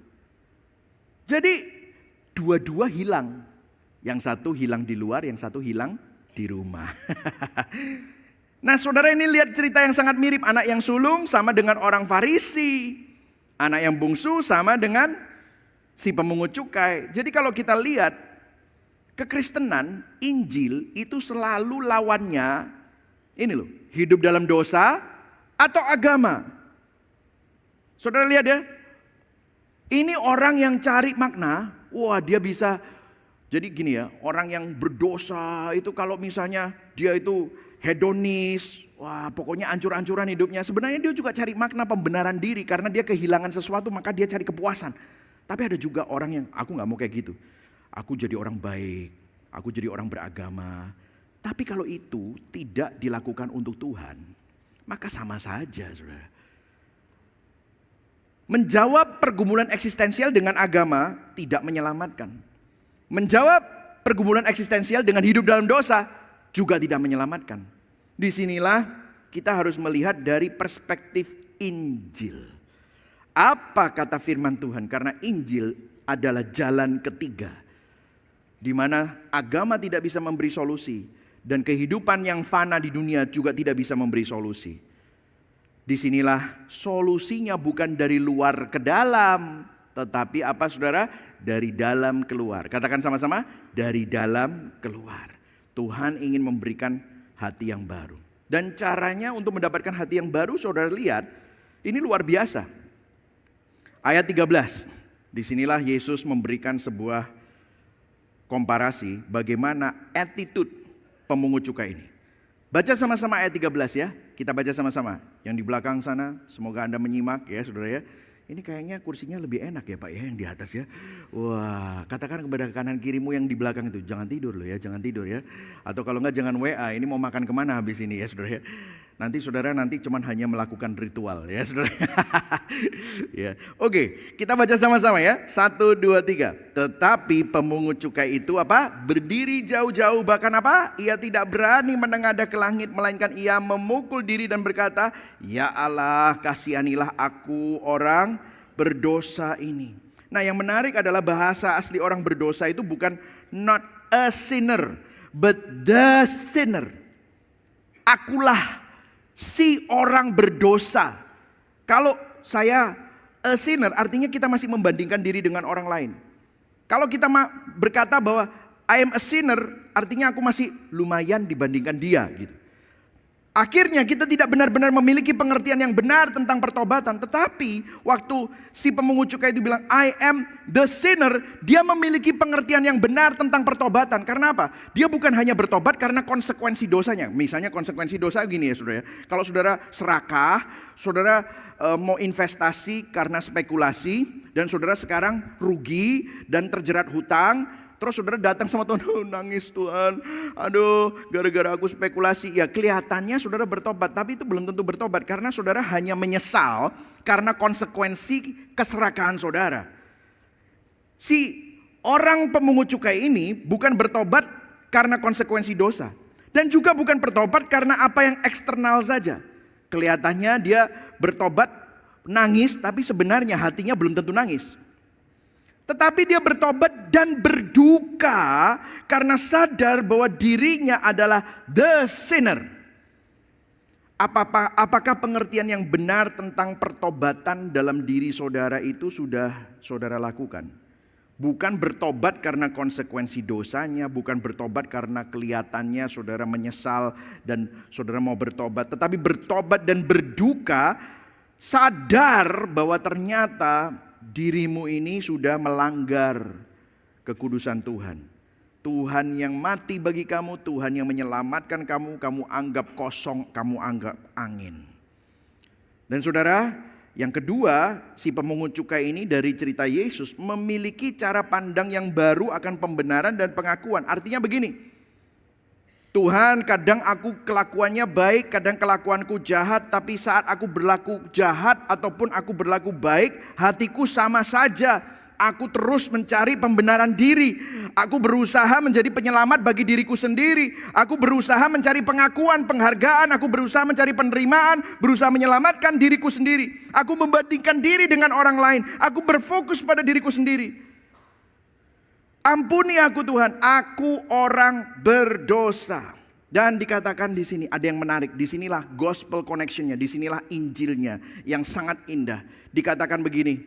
Jadi dua-dua hilang. Yang satu hilang di luar, yang satu hilang di rumah. Nah saudara ini lihat cerita yang sangat mirip. Anak yang sulung sama dengan orang Farisi. Anak yang bungsu sama dengan si pemungut cukai. Jadi kalau kita lihat kekristenan, Injil itu selalu lawannya ini loh, hidup dalam dosa atau agama. Saudara lihat ya, ini orang yang cari makna, wah dia bisa. Jadi gini ya, orang yang berdosa itu kalau misalnya dia itu hedonis, wah pokoknya ancur-ancuran hidupnya. Sebenarnya dia juga cari makna pembenaran diri karena dia kehilangan sesuatu maka dia cari kepuasan. Tapi ada juga orang yang aku gak mau kayak gitu. Aku jadi orang baik, aku jadi orang beragama. Tapi kalau itu tidak dilakukan untuk Tuhan, maka sama saja saudara. Menjawab pergumulan eksistensial dengan agama tidak menyelamatkan. Menjawab pergumulan eksistensial dengan hidup dalam dosa juga tidak menyelamatkan. Disinilah kita harus melihat dari perspektif Injil. Apa kata firman Tuhan? Karena Injil adalah jalan ketiga. di mana agama tidak bisa memberi solusi dan kehidupan yang fana di dunia juga tidak bisa memberi solusi. Disinilah solusinya bukan dari luar ke dalam, tetapi apa saudara? Dari dalam keluar. Katakan sama-sama, dari dalam keluar. Tuhan ingin memberikan hati yang baru. Dan caranya untuk mendapatkan hati yang baru, saudara lihat, ini luar biasa. Ayat 13, disinilah Yesus memberikan sebuah komparasi bagaimana attitude pemungut cukai ini. Baca sama-sama ayat 13 ya. Kita baca sama-sama. Yang di belakang sana, semoga Anda menyimak ya saudara ya. Ini kayaknya kursinya lebih enak ya Pak ya yang di atas ya. Wah, katakan kepada kanan kirimu yang di belakang itu, jangan tidur loh ya, jangan tidur ya. Atau kalau enggak jangan WA, ini mau makan kemana habis ini ya saudara ya. Nanti saudara cuman hanya melakukan ritual ya saudara. Ya. Oke, kita baca sama-sama ya. 1, 2, 3. Tetapi pemungut cukai itu apa? Berdiri jauh-jauh, bahkan apa? Ia tidak berani menengadah ke langit, melainkan ia memukul diri dan berkata, "Ya Allah, kasihanilah aku orang berdosa ini." Nah, yang menarik adalah bahasa asli orang berdosa itu bukan not a sinner, but the sinner. Akulah si orang berdosa. Kalau saya a sinner, artinya kita masih membandingkan diri dengan orang lain. Kalau kita berkata bahwa I am a sinner, artinya aku masih lumayan dibandingkan dia gitu. Akhirnya kita tidak benar-benar memiliki pengertian yang benar tentang pertobatan. Tetapi waktu si pemungut cukai itu bilang I am the sinner, dia memiliki pengertian yang benar tentang pertobatan. Karena apa? Dia bukan hanya bertobat karena konsekuensi dosanya. Misalnya konsekuensi dosa gini ya saudara ya. Kalau saudara serakah, saudara mau investasi karena spekulasi, dan saudara sekarang rugi dan terjerat hutang. Terus saudara datang sama Tuhan, "Oh, nangis Tuhan, aduh gara-gara aku spekulasi." Ya kelihatannya saudara bertobat, tapi itu belum tentu bertobat. Karena saudara hanya menyesal karena konsekuensi keserakahan saudara. Si orang pemungut cukai ini bukan bertobat karena konsekuensi dosa. Dan juga bukan bertobat karena apa yang eksternal saja. Kelihatannya dia bertobat nangis, tapi sebenarnya hatinya belum tentu nangis. Tetapi dia bertobat dan berduka karena sadar bahwa dirinya adalah the sinner. Apakah pengertian yang benar tentang pertobatan dalam diri saudara itu sudah saudara lakukan? Bukan bertobat karena konsekuensi dosanya, bukan bertobat karena kelihatannya saudara menyesal dan saudara mau bertobat. Tetapi bertobat dan berduka, sadar bahwa ternyata dirimu ini sudah melanggar kekudusan Tuhan. Tuhan yang mati bagi kamu, Tuhan yang menyelamatkan kamu, kamu anggap kosong, kamu anggap angin. Dan saudara, yang kedua, si pemungut cukai ini dari cerita Yesus memiliki cara pandang yang baru akan pembenaran dan pengakuan. Artinya begini, Tuhan, kadang aku kelakuannya baik, kadang kelakuanku jahat, tapi saat aku berlaku jahat ataupun aku berlaku baik, hatiku sama saja. Aku terus mencari pembenaran diri. Aku berusaha menjadi penyelamat bagi diriku sendiri. Aku berusaha mencari pengakuan, penghargaan. Aku berusaha mencari penerimaan, berusaha menyelamatkan diriku sendiri. Aku membandingkan diri dengan orang lain. Aku berfokus pada diriku sendiri. Ampuni aku Tuhan, aku orang berdosa. Dan dikatakan di sini ada yang menarik. Disinilah gospel connectionnya, disinilah Injilnya yang sangat indah. Dikatakan begini,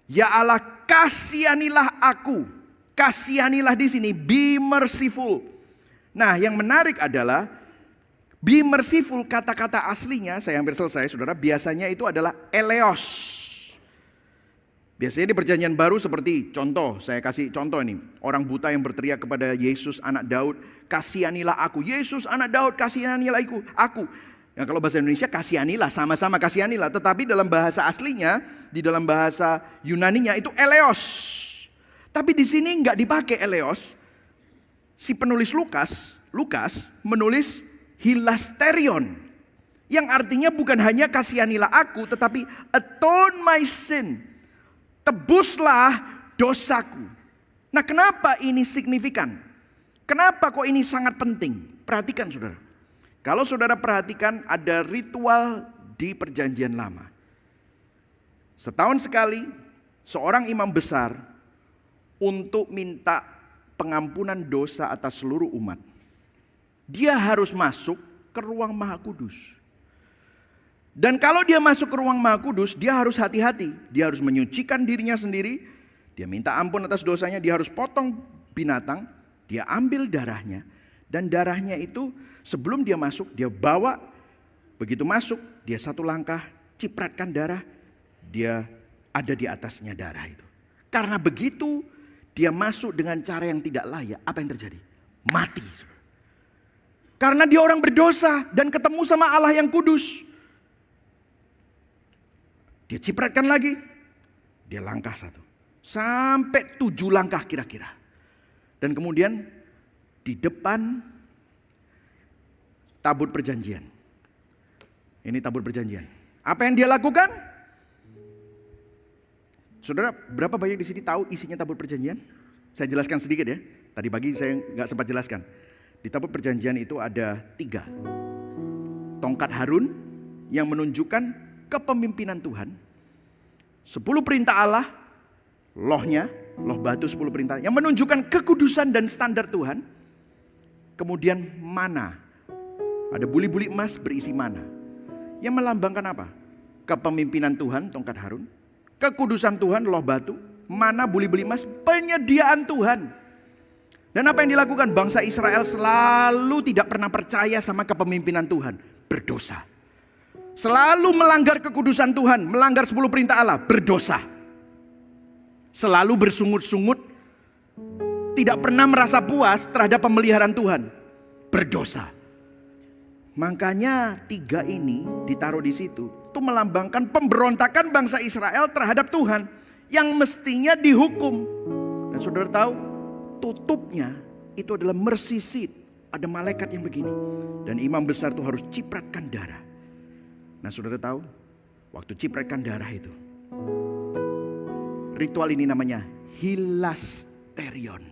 "Ya Allah, kasihanilah aku." Kasihanilah di sini, be merciful. Nah, yang menarik adalah be merciful, kata-kata aslinya, saya hampir selesai saudara, biasanya itu adalah eleos. Biasanya di perjanjian baru seperti contoh, saya kasih contoh ini. Orang buta yang berteriak kepada Yesus anak Daud, "Kasihanilah aku." Yesus anak Daud, kasihanilah aku. Ya, kalau bahasa Indonesia kasihanilah, sama-sama kasihanilah. Tetapi dalam bahasa aslinya, di dalam bahasa Yunaninya itu eleos. Tapi di sini nggak dipakai eleos. Si penulis Lukas menulis hilasterion. Yang artinya bukan hanya kasihanilah aku, tetapi atone my sin. Tebuslah dosaku. Nah, kenapa ini signifikan? Kenapa kok ini sangat penting? Perhatikan saudara. Kalau saudara perhatikan ada ritual di perjanjian lama. Setahun sekali seorang imam besar untuk minta pengampunan dosa atas seluruh umat, dia harus masuk ke ruang Maha Kudus. Dan kalau dia masuk ke ruang Maha Kudus, dia harus hati-hati. Dia harus menyucikan dirinya sendiri. Dia minta ampun atas dosanya. Dia harus potong binatang. Dia ambil darahnya. Dan darahnya itu sebelum dia masuk, dia bawa. Begitu masuk, dia satu langkah, cipratkan darah. Dia ada di atasnya darah itu. Karena begitu dia masuk dengan cara yang tidak layak, apa yang terjadi? Mati. Karena dia orang berdosa dan ketemu sama Allah yang kudus. Dia cipratkan lagi, dia langkah satu. Sampai 7 langkah kira-kira. Dan kemudian di depan tabut perjanjian. Ini tabut perjanjian. Apa yang dia lakukan? Saudara, berapa banyak di sini tahu isinya tabut perjanjian? Saya jelaskan sedikit ya. Tadi pagi saya nggak sempat jelaskan. Di tabut perjanjian itu ada 3. Tongkat Harun yang menunjukkan kepemimpinan Tuhan. 10 perintah Allah, loh batu 10 perintah yang menunjukkan kekudusan dan standar Tuhan. Kemudian mana, ada buli-buli emas berisi mana, yang melambangkan apa? Kepemimpinan Tuhan, tongkat Harun. Kekudusan Tuhan, loh batu. Mana, buli-buli emas, penyediaan Tuhan. Dan apa yang dilakukan? Bangsa Israel selalu tidak pernah percaya sama kepemimpinan Tuhan. Berdosa. Selalu melanggar kekudusan Tuhan, melanggar 10 perintah Allah, berdosa. Selalu bersungut-sungut, tidak pernah merasa puas terhadap pemeliharaan Tuhan, berdosa. Makanya 3 ini ditaruh di situ. Itu melambangkan pemberontakan bangsa Israel terhadap Tuhan yang mestinya dihukum. Dan saudara tahu, tutupnya itu adalah mercy seat. Ada malaikat yang begini. Dan imam besar itu harus cipratkan darah. Nah saudara tahu, waktu cipratkan darah itu, ritual ini namanya hilasterion.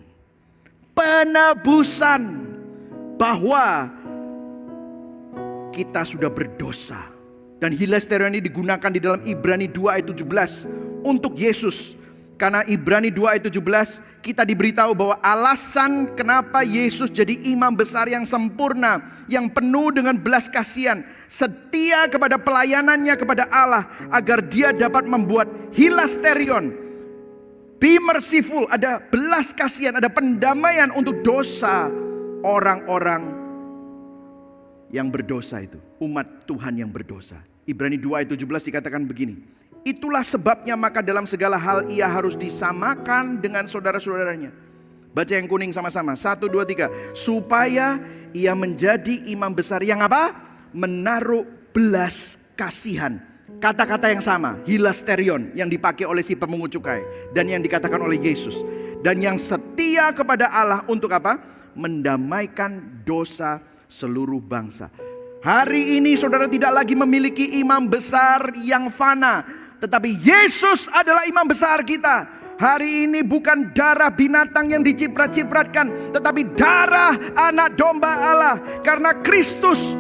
Penebusan bahwa kita sudah berdosa. Dan hilasterion ini digunakan di dalam Ibrani 2 ayat 17 untuk Yesus. Karena Ibrani 2 ayat 17 kita diberitahu bahwa alasan kenapa Yesus jadi imam besar yang sempurna, yang penuh dengan belas kasihan, setia kepada pelayanannya kepada Allah, agar dia dapat membuat hilasterion, be merciful, ada belas kasihan, ada pendamaian untuk dosa orang-orang yang berdosa itu, umat Tuhan yang berdosa. Ibrani 2 ayat 17 dikatakan begini. Itulah sebabnya maka dalam segala hal ia harus disamakan dengan saudara-saudaranya. Baca yang kuning sama-sama. 1, 2, 3. Supaya ia menjadi imam besar yang apa? Menaruh belas kasihan. Kata-kata yang sama, hilasterion, yang dipakai oleh si pemungut cukai dan yang dikatakan oleh Yesus. Dan yang setia kepada Allah untuk apa? Mendamaikan dosa seluruh bangsa. Hari ini saudara tidak lagi memiliki imam besar yang fana, tetapi Yesus adalah imam besar kita. Hari ini bukan darah binatang yang diciprat-cipratkan, tetapi darah anak domba Allah. Karena Kristus,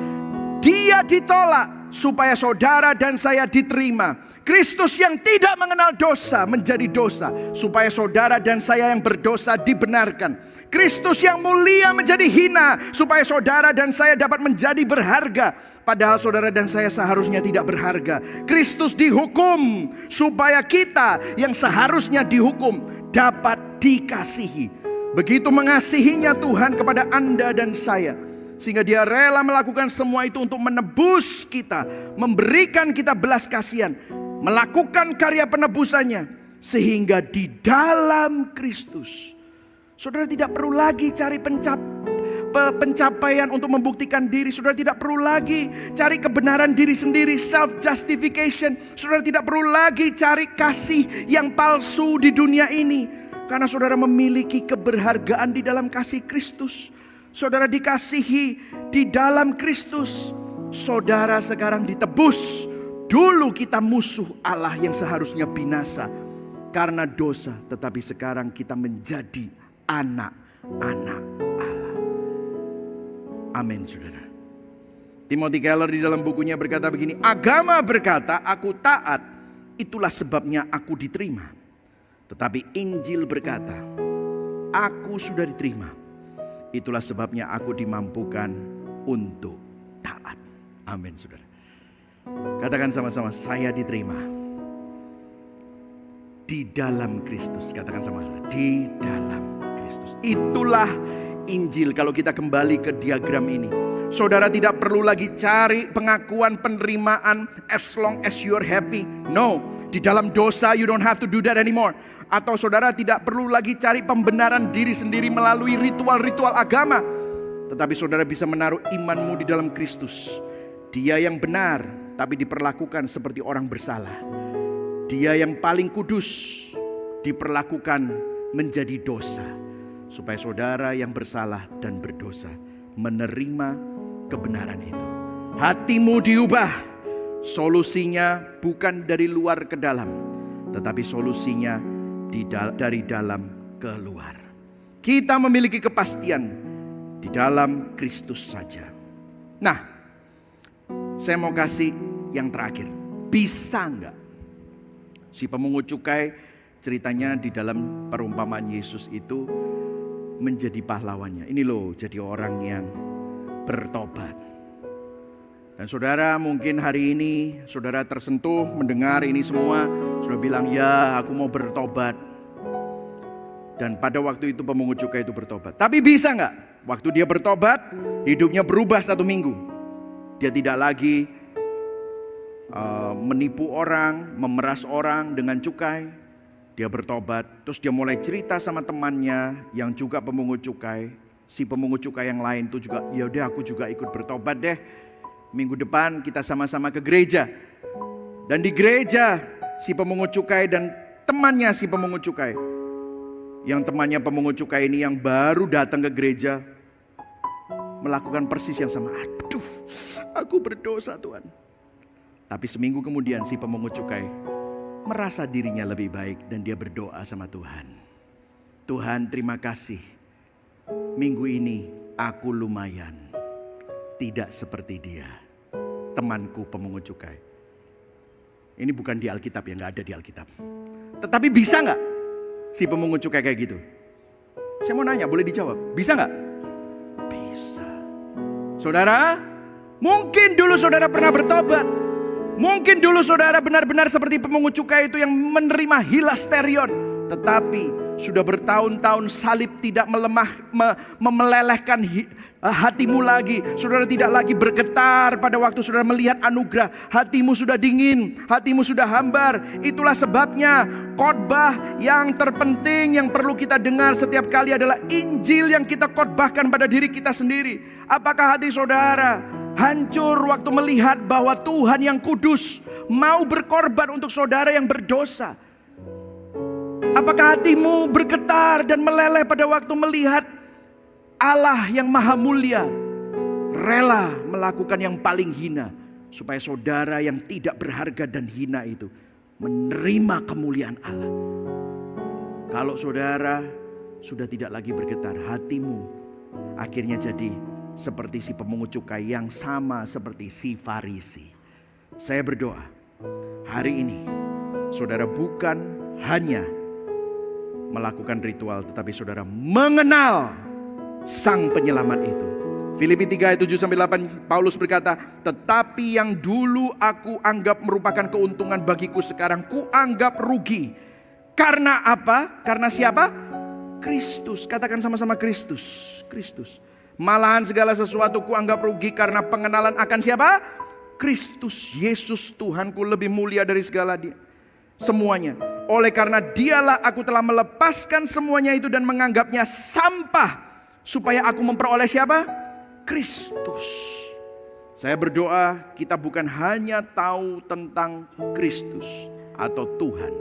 dia ditolak supaya saudara dan saya diterima. Kristus yang tidak mengenal dosa menjadi dosa, supaya saudara dan saya yang berdosa dibenarkan. Kristus yang mulia menjadi hina, supaya saudara dan saya dapat menjadi berharga. Padahal saudara dan saya seharusnya tidak berharga. Kristus dihukum supaya kita yang seharusnya dihukum dapat dikasihi. Begitu mengasihinya Tuhan kepada Anda dan saya, sehingga dia rela melakukan semua itu untuk menebus kita, memberikan kita belas kasihan, melakukan karya penebusannya. Sehingga di dalam Kristus saudara tidak perlu lagi cari pencapaian untuk membuktikan diri. Saudara tidak perlu lagi cari kebenaran diri sendiri, self justification. Saudara tidak perlu lagi cari kasih yang palsu di dunia ini, karena saudara memiliki keberhargaan di dalam kasih Kristus. Saudara dikasihi di dalam Kristus. Saudara sekarang ditebus. Dulu kita musuh Allah yang seharusnya binasa karena dosa, tetapi sekarang kita menjadi anak-anak Allah. Amin saudara. Timothy Keller di dalam bukunya berkata begini. Agama berkata aku taat, itulah sebabnya aku diterima. Tetapi Injil berkata aku sudah diterima. Itulah sebabnya aku dimampukan untuk taat. Amin, saudara. Katakan sama-sama, saya diterima di dalam Kristus. Katakan sama-sama, di dalam Kristus. Itulah Injil. Kalau kita kembali ke diagram ini, saudara tidak perlu lagi cari pengakuan penerimaan as long as you're happy. No, di dalam dosa you don't have to do that anymore. Atau saudara tidak perlu lagi cari pembenaran diri sendiri melalui ritual-ritual agama. Tetapi saudara bisa menaruh imanmu di dalam Kristus. Dia yang benar tapi diperlakukan seperti orang bersalah. Dia yang paling kudus diperlakukan menjadi dosa, supaya saudara yang bersalah dan berdosa menerima kebenaran itu. Hatimu diubah. Solusinya bukan dari luar ke dalam, tetapi solusinya dari dalam ke luar. Kita memiliki kepastian di dalam Kristus saja. Nah, saya mau kasih yang terakhir. Bisa enggak si pemungut cukai, ceritanya di dalam perumpamaan Yesus itu menjadi pahlawannya. Ini loh, jadi orang yang bertobat. Dan saudara mungkin hari ini saudara tersentuh mendengar ini semua, saudara bilang, ya aku mau bertobat. Dan pada waktu itu pemungut cukai itu bertobat. Tapi bisa enggak waktu dia bertobat, hidupnya berubah 1 minggu. Dia tidak lagi menipu orang, memeras orang dengan cukai. Dia bertobat, terus dia mulai cerita sama temannya yang juga pemungut cukai. Si pemungut cukai yang lain itu juga, ya udah aku juga ikut bertobat deh. Minggu depan kita sama-sama ke gereja. Dan di gereja si pemungut cukai dan temannya si pemungut cukai, yang temannya pemungut cukai ini yang baru datang ke gereja, melakukan persis yang sama. Aduh, aku berdosa Tuhan. Tapi seminggu kemudian si pemungut cukai merasa dirinya lebih baik dan dia berdoa sama Tuhan. Tuhan, terima kasih. Minggu ini aku lumayan. Tidak seperti dia, temanku pemungut cukai. Ini bukan di Alkitab ya, gak ada di Alkitab. Tetapi bisa gak si pemungut cukai kayak gitu? Saya mau nanya, boleh dijawab? Bisa gak? Bisa. Saudara, mungkin dulu saudara pernah bertobat. Mungkin dulu saudara benar-benar seperti pemungut cukai itu yang menerima hilasterion. Tetapi sudah bertahun-tahun salib tidak memelelehkan hatimu lagi. Saudara tidak lagi bergetar pada waktu saudara melihat anugerah. Hatimu sudah dingin, hatimu sudah hambar. Itulah sebabnya khotbah yang terpenting yang perlu kita dengar setiap kali adalah Injil yang kita khotbahkan pada diri kita sendiri. Apakah hati saudara hancur waktu melihat bahwa Tuhan yang kudus mau berkorban untuk saudara yang berdosa? Apakah hatimu bergetar dan meleleh pada waktu melihat Allah yang maha mulia rela melakukan yang paling hina supaya saudara yang tidak berharga dan hina itu menerima kemuliaan Allah? Kalau saudara sudah tidak lagi bergetar, hatimu akhirnya jadi seperti si pemungut cukai yang sama seperti si Farisi. Saya berdoa hari ini saudara bukan hanya melakukan ritual, tetapi saudara mengenal Sang Penyelamat itu. Filipi 3 ayat 7-8 Paulus berkata, tetapi yang dulu aku anggap merupakan keuntungan bagiku sekarang ku anggap rugi. Karena apa? Karena siapa? Kristus. Katakan sama-sama Kristus. Kristus. Malahan segala sesuatu ku anggap rugi karena pengenalan akan siapa? Kristus Yesus Tuhanku lebih mulia dari segala semuanya. Oleh karena dialah aku telah melepaskan semuanya itu dan menganggapnya sampah, supaya aku memperoleh siapa? Kristus. Saya berdoa kita bukan hanya tahu tentang Kristus atau Tuhan,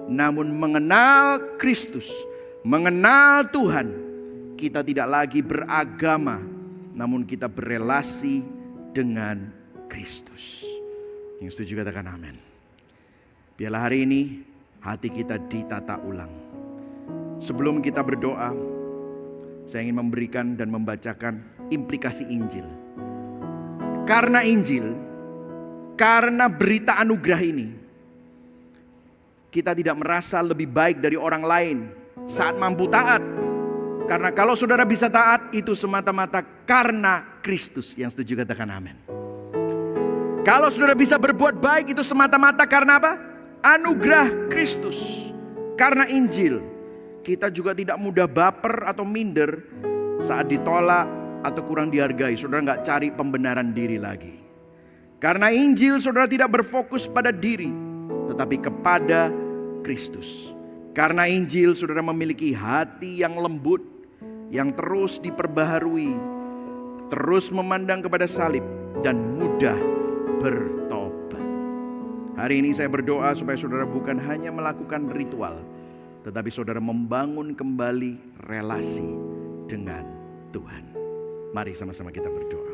namun mengenal Kristus, mengenal Tuhan. Kita tidak lagi beragama, namun kita berelasi dengan Kristus. Yang setuju katakan amin. Biarlah hari ini hati kita ditata ulang. Sebelum kita berdoa, saya ingin memberikan dan membacakan implikasi Injil. Karena Injil, karena berita anugerah ini, kita tidak merasa lebih baik dari orang lain saat mampu taat. Karena kalau saudara bisa taat, itu semata-mata karena Kristus. Yang setuju katakan amin. Kalau saudara bisa berbuat baik, itu semata-mata karena apa? Anugerah Kristus. Karena Injil. Kita juga tidak mudah baper atau minder saat ditolak atau kurang dihargai. Saudara nggak cari pembenaran diri lagi. Karena Injil, saudara tidak berfokus pada diri, tetapi kepada Kristus. Karena Injil, saudara memiliki hati yang lembut, yang terus diperbaharui, terus memandang kepada salib, dan mudah bertobat. Hari ini saya berdoa supaya saudara bukan hanya melakukan ritual, tetapi saudara membangun kembali relasi dengan Tuhan. Mari sama-sama kita berdoa.